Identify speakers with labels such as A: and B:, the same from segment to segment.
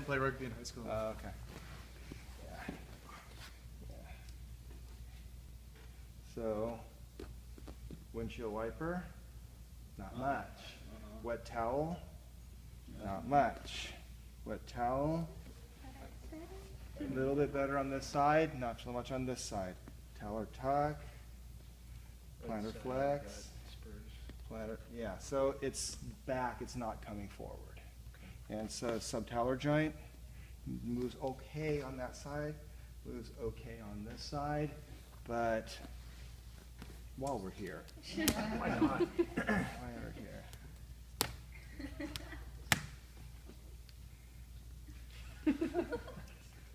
A: play rugby in high school.
B: Okay. Yeah. Yeah. So, windshield wiper, not much. Wet towel, not much. Wet towel, a little bit better on this side, not so much on this side. Talar tuck, plantar flex, plantar, yeah, so it's back, it's not coming forward. And so subtalar joint moves okay on that side, moves okay on this side, but while we're here, why not? While we're here.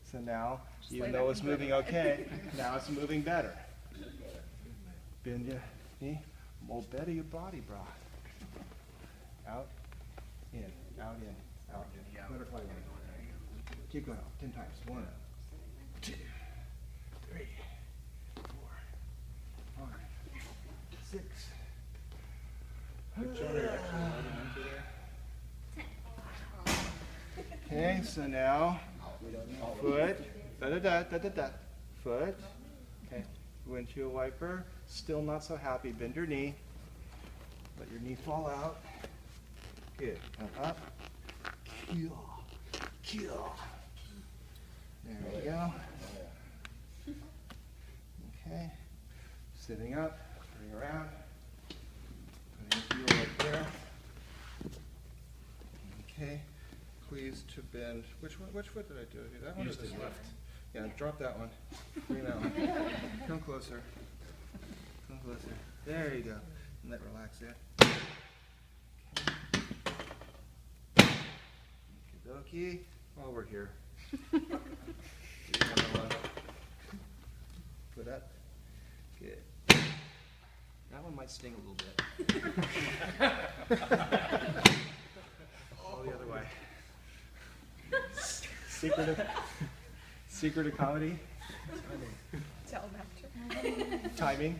B: So now, even though it's moving okay, now it's moving better. Bend your knee, more better your body, brah. Out, in, out, in, out, in. Butterfly one. Keep going, 10 times. 1, 2, 3, 4, 5, 6. Okay, so now, foot, da-da-da, foot, okay, windshield wiper, still not so happy, bend your knee, let your knee fall out, good, come up, kill, there we go, okay, sitting up, turning around, putting your heel right there, okay. Please to bend. Which foot did I do? That one or this left? Yeah, drop that one. Bring that one. Come closer. Come closer. There you go. And let relax there. Okie dokie. While we're here. Do another one. Foot up. Good. That one might sting a little bit. All the other way. Secret of comedy?
C: Tell them after.
B: Timing.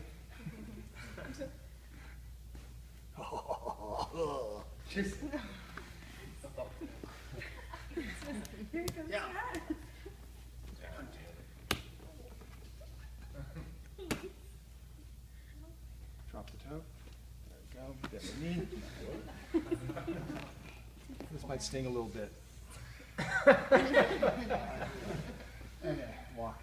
C: Here comes
B: Yeah. Drop the toe. There we go. Bend the knee. This might sting a little bit. And then walk.